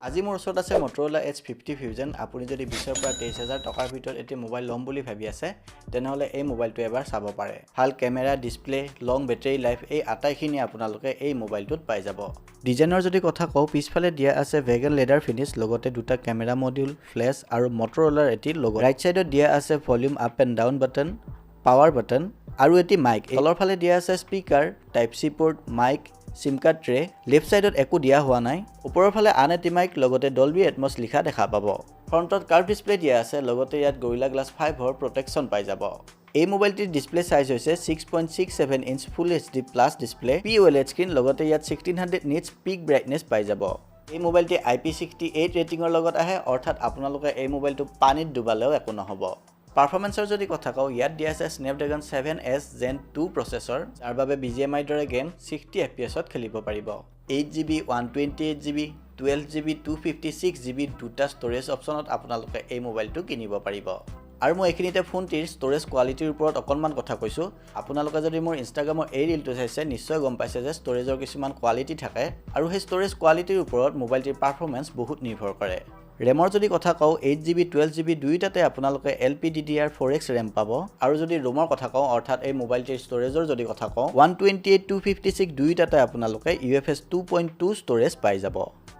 আজি মোৰ ওচৰত আছে Motorola Edge 50 Fusion আপুনি যদি 20 পৰা 23000 টকাৰ ভিতৰত এটি মোবাইল লম বুলি ভাবি আছে তেনেহলে এই মোবাইলটো এবাৰ চাব পাৰে ভাল কেমেৰা ডিসপ্লে লং ব্যাটাৰী লাইফ এই আটাইখিনি আপোনালোকে এই মোবাইলটোত পাই যাব ডিজাইনৰ যদি কথা কও পিছফালে দিয়া আছে ভেগান লেদাৰ ফিনিশ লগতে দুটা কেমেৰা মডিউল ফ্ল্যাশ আৰু Motorola এটি লোগো ৰাইট সাইডত দিয়া আছে volume up and down button power button আৰু এটি মাইক তলৰ ফালে দিয়া আছে স্পিকাৰ টাইপ সি পোৰ্ট মাইক সিম কাৰ্ড ট্ৰে লেফট সাইডত একো দিয়া হোৱা নাই ওপৰৰ ফালে আন এটি মাইক লগতে ডলবি এটমছ লিখা দেখা পাব ফ্ৰণ্টত কাৰ্ভ ডিসপ্লে দিয়া আছে লগতে ইয়াত গৰিলা গ্লাছ 5 ৰ প্ৰটেকচন পাই যাব এই মোবাইলটিৰ ডিসপ্লে সাইজ হৈছে 6.67 inch full HD plus display POLED screen লগতে ইয়াত 1600 নিটছ পিক ব্ৰাইটনেছ পাই যাব এই মোবাইলটি IP68 ৰেটিংৰ লগত আহে অৰ্থাৎ আপোনালোকে এই মোবাইলটো পানীত ডুবালেও একো নহব পাৰফৰমেন্সৰ যদি কথা কও ইয়াত দিয়া আছে Snapdragon 7S Gen 2 প্ৰচেছৰ যাৰ বাবে BGMI দৰে গেম 60 FPS ত খেলিব পাৰিব 8GB 128GB 12GB 256GB দুটা ষ্টৰেজ অপচনত আপোনালোকে এই মোবাইলটো কিনিব পাৰিব আৰু মই এখিনিতে ফোনটিৰ ষ্টৰেজ কোৱালিটিৰ ওপৰত অকনমান কথা কৈছো আপোনালোকে যদি মোৰ ইনষ্টাগ্ৰামৰ এই ৰিলটো চাইছে নিশ্চয় গম পাইছে যে ষ্টৰেজৰ কিছুমান কোৱালিটি থাকে আৰু সেই ষ্টৰেজ কোৱালিটিৰ ওপৰত মোবাইলটিৰ পাৰফৰমেন্স বহুত নিৰ্ভৰ কৰে ৰেমৰ যদি কথা কও 8GB 12GB দুইটাতে আপোনালোকে LPDDR4X RAM পাব আৰু যদি ৰোমৰ কথা কও অৰ্থাৎ এই মোবাইলটিৰ ষ্টৰেজৰ যদি কথা কও 128 256 দুইটাতে আপোনালোকে UFS 2.2 ষ্টৰেজ পাই যাব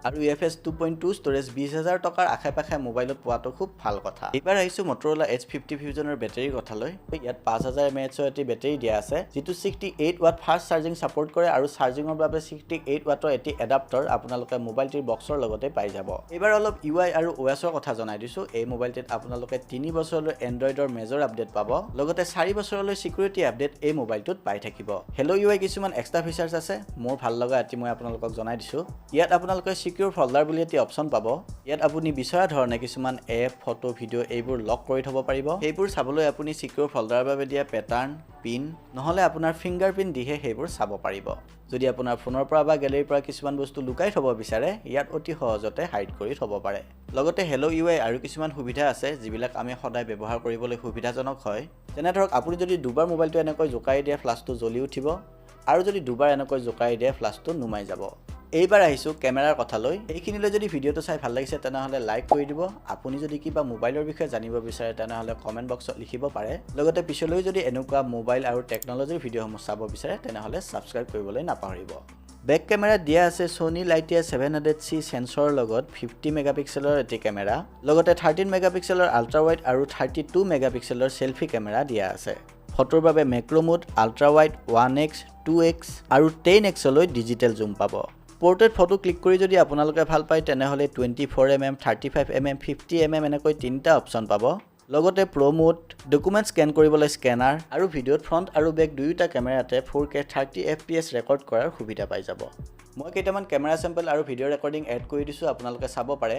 আৰু UFS 2.2 ষ্টৰেজ 20000 টকাৰ আশে-পাশে মোবাইলত পোৱাটো খুব ভাল কথা এবাৰ আহিছো Motorola Edge 50 Fusionৰ বেটাৰীৰ কথালৈ ইয়াত 5000 mAh এটি বেটাৰী দিয়া আছে যেটো 68 ওয়াট ফাষ্ট চাৰ্জিং সাপোৰ্ট কৰে আৰু চাৰ্জিংৰ বাবে 68 ওয়াটৰ এটি এডাপ্টাৰ আপোনালোকে মোবাইলটিৰ বক্সৰ লগতে পাই যাব এবাৰ অলপ UI আৰু OS ৰ কথা জনাই দিছো এই মোবাইলটিত আপোনালোকে 3 বছৰলৈ এন্ড্ৰইডৰ মেজৰ আপডেট পাব লগতে 4 বছৰলৈ সিকিউৰিটি আপডেট এই মোবাইলটোত পাই থাকিব হেলো UI কিছুমান এক্সট্ৰা ফিচাৰ্স আছে মোৰ ভাল লগা এটি মই আপোনালোকক জনাই দিছো ইয়াত আপোনালোকে সিকিউৰ ফল্ডাৰ বুলি এটি অপচন পাব ইয়াত আপুনি বিচৰা ধৰণে কিছুমান এপ ফটো ভিডিও এইবোৰ লক কৰি থব পাৰিব এইবোৰ চাবলৈ আপুনি সিকিউৰ ফল্ডাৰৰ বাবে দিয়া প্যাটাৰ্ন পিন নহলে আপোনাৰ ফিংগাৰপ্ৰিন্ট দিহে সেইবোৰ চাব পাৰিব যদি আপোনাৰ ফোনৰ পৰা বা গ্যালাৰীৰ পৰা কিছুমান বস্তু লুকাই থব বিচাৰে ইয়াত অতি সহজতে হাইড কৰি থব পাৰে লগতে হেলো UI আৰু কিছুমান সুবিধা আছে যিবিলাক আমি সদায় ব্যৱহাৰ কৰিবলৈ সুবিধাজনক হয় যেনে ধৰক আপুনি যদি দুবাৰ মোবাইলটো এনেকৈ জোকাই দিয়া ফ্লাছটো জ্বলি উঠিব আৰু যদি দুবাৰ এনেকৈ জোকাই দিয়া ফ্লাছটো নুমাই যাব এইবাৰ আহিছো কেমেৰাৰ কথালৈ এইখিনিলৈ যদি ভিডিওটো চাই ভাল লাগিছে তেনেহলে লাইক কৰি দিব আপুনি যদি কিবা মোবাইলৰ বিষয়ে জানিব বিচাৰে তেনেহলে কমেন্ট বক্সত লিখিব পাৰে লগতে পিছলৈ যদি এনেকুৱা মোবাইল আৰু টেকনলজিৰ ভিডিওসমূহ চাব বিচাৰে তেনেহলে সাবস্ক্ৰাইব কৰিবলৈ নাপাহৰিব বেক কেমেৰা দিয়া আছে Sony Lightyear 700C সেন্সৰৰ লগত 50 মেগাপিক্সেলৰ এটি কেমেৰা লগতে 13 মেগাপিক্সেলৰ আল্ট্ৰা ওয়াইড আৰু 32 মেগাপিক্সেলৰ সেলফি কেমেৰা দিয়া আছে ফটোৰ বাবে macro mode ultra wide 1x 2x আৰু 10x লৈ ডিজিটেল জুম পাব পোৰ্ট্ৰেট ফটো ক্লিক কৰি যদি আপোনালোকে ভাল পায় তেনেহলে 24mm 35mm 50mm এনেকৈ তিনটা অপচন পাব লগতে প্ৰো মোড ডকুমেন্ট স্ক্যান কৰিবলৈ স্ক্যানাৰ আৰু ভিডিওত ফ্ৰন্ট আৰু বেক দুয়োটা কেমেৰাতে 4K 30 fps ৰেকৰ্ড কৰাৰ সুবিধা পাই যাব মই কেইটামান কেমেৰা স্যাম্পল আৰু ভিডিও ৰেকৰ্ডিং এড কৰি দিছো আপোনালোকে চাব পাৰে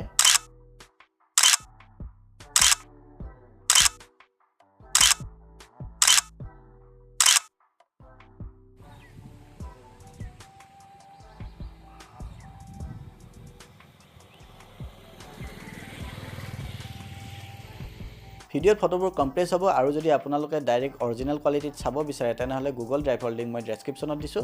ভিডিওৰ ফটোবোৰ কম্প্ৰেছ হ'ব আৰু যদি আপোনালোকে ডাইৰেক্ট অৰিজিনাল কোৱালিটিত চাব বিচাৰে তেনেহলে গুগল ড্ৰাইভৰ লিংক মই ডেসক্ৰিপচনত দিছো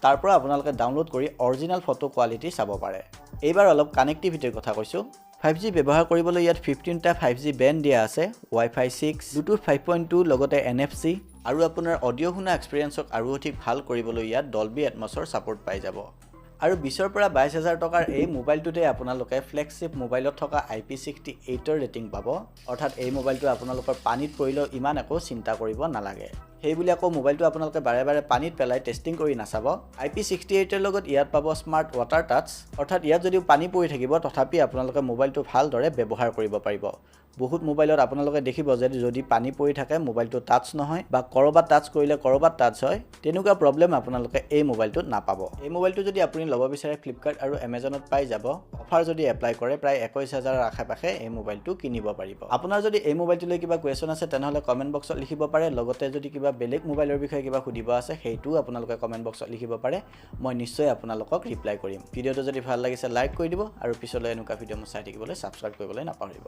তাৰ পৰা আপোনালোকে ডাউনলোড কৰি অৰিজিনাল ফটো কোৱালিটি চাব পাৰে এইবাৰ অলপ কানেক্টিভিটিৰ কথা কৈছো 5G ব্যৱহাৰ কৰিবলৈ ইয়াত 15টা 5G বেণ্ড দিয়া আছে Wi-Fi 6 Bluetooth 5.2 লগতে NFC আৰু আপোনাৰ অডিও শুনা এক্সপেৰিয়েন্সক আৰু অধিক ভাল কৰিবলৈ ইয়াত ডলবি এটমছৰ সাপোৰ্ট পাই যাব আৰু 20 পৰা 22000 টকাৰ এই মোবাইলটোতে আপোনালোকে ফ্লেগশিপ মোবাইলত থকা IP68 ৰ ৰেটিং পাব অৰ্থাৎ এই মোবাইলটো আপোনালোকৰ পানীত পৰিলেও ইমান একো চিন্তা কৰিব নালাগে হেইবুলি আকৌ মোবাইলটো আপোনালোকে বাৰে বাৰে পানীত পেলাই টেস্টিং কৰি নাচাব IP68 ৰ লগত ইয়াত পাব স্মাৰ্ট ওয়াটাৰ টাচ অৰ্থাৎ ইয়াত যদি পানী পৰি থাকিব তথাপি আপোনালোকে মোবাইলটো ভালদৰে ব্যৱহাৰ কৰিব পাৰিব বহুত মোবাইলত আপোনালোকে দেখিব যে যদি পানী পৰি থাকে মোবাইলটো টাচ নহয় বা কৰবাত টাচ কৰিলে কৰবাত টাচ হয় তেনেকুৱা প্ৰবলেম আপোনালোকে এই মোবাইলটোত নাপাব এই মোবাইলটো যদি আপুনি লব বিচাৰে Flipkart আৰু Amazonত পাই যাব অফাৰ যদি এপ্লাই কৰে প্ৰায় 21000 ৰ আশে-পাশে এই মোবাইলটো কিনিব পাৰিব আপোনাৰ যদি এই মোবাইলটোলৈ কিবা কোৱেশ্চন আছে তেনেহলে কমেন্ট বক্সত লিখিব পাৰে লগতে যদি কিবা বেলেগ মোবাইলৰ বিষয়ে কিবা সুধিব আছে হেইটো আপোনালোকে কমেন্ট বক্সত লিখিব পাৰে মই নিশ্চয় আপোনালোকক ৰিপ্লাই কৰিম ভিডিওটো যদি ভাল লাগিছে লাইক কৰি দিব আৰু পিছলৈ এনেকুৱা ভিডিও মই চাই থাকিবলৈ সাবস্ক্ৰাইব কৰিবলৈ নাপাহৰিব